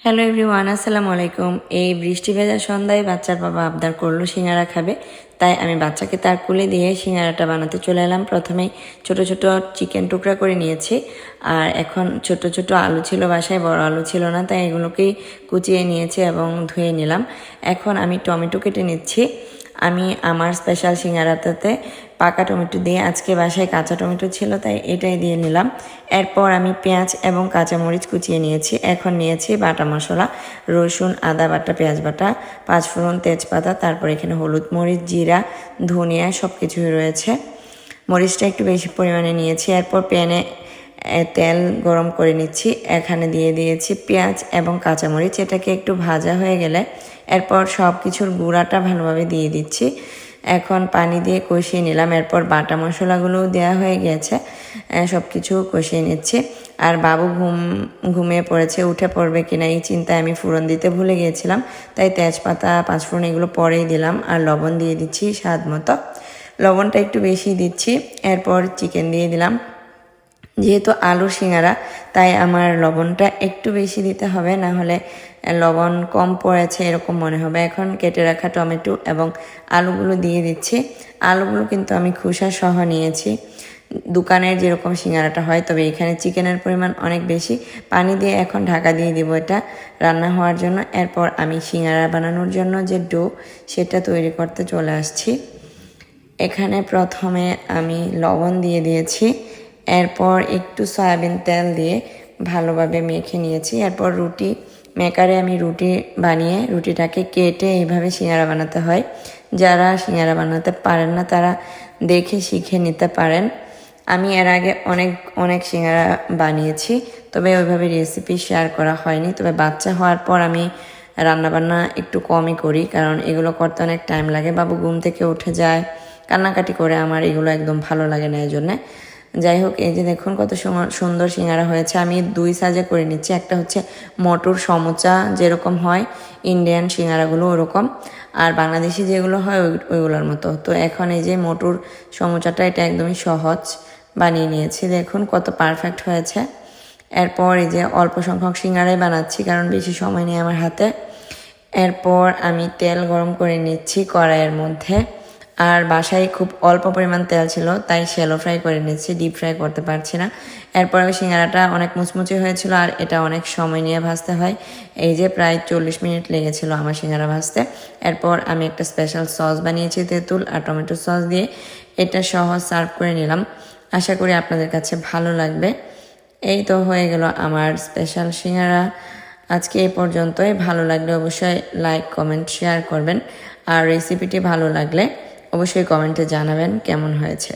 Hello everyone, আসসালামু আলাইকুম। এই বৃষ্টি ভেজা সন্ধ্যায় বাচ্চার বাবা আবদার করলো সিঙ্গারা খাবে, তাই আমি বাচ্চাকে তার কোলে দিয়ে সিঙ্গারাটা বানাতে চলে এলাম। প্রথমেই ছোট ছোট চিকেন টুকরা করে নিয়েছি, আর এখন ছোট ছোট আলু ছিল বাসায়, বড় আলু ছিল না, তাই এগুলোকেই কুচিয়ে নিয়েছি এবং ধুয়ে নিলাম। এখন আমি টমেটো কেটে নিচ্ছি। আমি আমার স্পেশাল সিঙ্গারাটাতে পাকা টমেটো দিয়ে, আজকে বাসায় কাঁচা টমেটো ছিল তাই এটাই দিয়ে নিলাম। এরপর আমি পেঁয়াজ এবং কাঁচামরিচ কুচিয়ে নিয়েছি। এখন নিয়েছি বাটা মশলা, রসুন, আদা বাটা, পেঁয়াজ বাটা, পাঁচফোড়ন, তেজপাতা, তারপর এখানে হলুদ, মরিচ, জিরা, ধনিয়া সব কিছুই রয়েছে। মরিচটা একটু বেশি পরিমাণে নিয়েছি। এরপর প্যানে তেল গরম করে নিচ্ছি। এখানে দিয়ে দিয়েছি পেঁয়াজ এবং কাঁচামরিচ। এটাকে একটু ভাজা হয়ে গেলে এরপর সব কিছুর গুঁড়াটা ভালোভাবে দিয়ে দিচ্ছি। এখন পানি দিয়ে কষিয়ে নিলাম। এরপর বাটা মশলাগুলোও দেওয়া হয়ে গিয়েছে, সব কিছু কষিয়ে নিচ্ছি। আর বাবু ঘুমিয়ে পড়েছে, উঠে পড়বে কিনা এই চিন্তায় আমি ফোড়ন দিতে ভুলে গিয়েছিলাম, তাই তেজপাতা, পাঁচফোড়ন এগুলো পরেই দিলাম। আর লবণ দিয়ে দিচ্ছি স্বাদ মতো, লবণটা একটু বেশি দিচ্ছি। এরপর চিকেন দিয়ে দিলাম। যেহেতু আলুর সিঙ্গারা তাই আমার লবণটা একটু বেশি দিতে হবে, না হলে লবণ কম পড়েছে এরকম মনে হবে। এখন কেটে রাখা টমেটো এবং আলুগুলো দিয়ে দিচ্ছি। আলুগুলো কিন্তু আমি খোসা সহ নিয়েছি, দোকানের যেরকম সিঙ্গারাটা হয়, তবে এখানে চিকেনের পরিমাণ অনেক বেশি। পানি দিয়ে এখন ঢাকা দিয়ে দিব এটা রান্না হওয়ার জন্য। এরপর আমি সিঙ্গারা বানানোর জন্য যে ডো সেটা তৈরি করতে চলে আসছি। এখানে প্রথমে আমি লবণ দিয়ে দিয়েছি, এরপর একটু সয়াবিন তেল দিয়ে ভালোভাবে মেখে নিয়েছি। এরপর রুটি মেকারে আমি রুটি বানিয়ে রুটিটাকে কেটে এইভাবে সিঙ্গারা বানাতে হয়। যারা সিঙ্গারা বানাতে পারেন না তারা দেখে শিখে নিতে পারেন। আমি এর আগে অনেক সিঙ্গারা বানিয়েছি, তবে ওইভাবে রেসিপি শেয়ার করা হয়নি। তবে বাচ্চা হওয়ার পর আমি রান্নাবান্না একটু কমই করি, কারণ এগুলো করতে অনেক টাইম লাগে। বাবু ঘুম থেকে উঠে যায়, কান্নাকাটি করে, আমার এগুলো একদম ভালো লাগে না, এই জন্যে। যাই হোক, এই যে দেখুন কত সুন্দর সিঙ্গারা হয়েছে। আমি দুই সাইজে করে নিচ্ছি। একটা হচ্ছে মটর সমোচা যেরকম হয় ইন্ডিয়ান সিঙ্গারাগুলো ওরকম, আর বাংলাদেশি যেগুলো হয় ওইগুলোর মতো। তো এখন এই যে মটর সমোচাটা, এটা একদমই সহজ বানিয়ে নিয়েছি। দেখুন কত পারফেক্ট হয়েছে। এরপর এই যে অল্প সংখ্যক সিঙ্গারাই বানাচ্ছি, কারণ বেশি সময় নেই আমার হাতে। এরপর আমি তেল গরম করে নিচ্ছি কড়াইয়ের মধ্যে। আর বাসায় খুব অল্প পরিমাণ তেল ছিল, তাই শ্যালো ফ্রাই করে নিচ্ছি, ডিপ ফ্রাই করতে পারছি না। এরপর সিঙ্গারাটা অনেক মুচমুচে হয়েছিল, আর এটা অনেক সময় নিয়ে ভাজতে হয়। এই যে প্রায় 40 মিনিট লেগেছিল আমার সিঙ্গারা ভাজতে। এরপর আমি একটা স্পেশাল সস বানিয়েছি তেঁতুল আর টমেটো সস দিয়ে, এটা সহ সার্ভ করে নিলাম। আশা করি আপনাদের কাছে ভালো লাগবে। এই তো হয়ে গেল আমার স্পেশাল সিঙ্গারা। আজকে এই পর্যন্তই। ভালো লাগলে অবশ্যই লাইক, কমেন্ট, শেয়ার করবেন। আর রেসিপিটি ভালো লাগলে অবশ্যই কমেন্টে জানাবেন কেমন হয়েছে।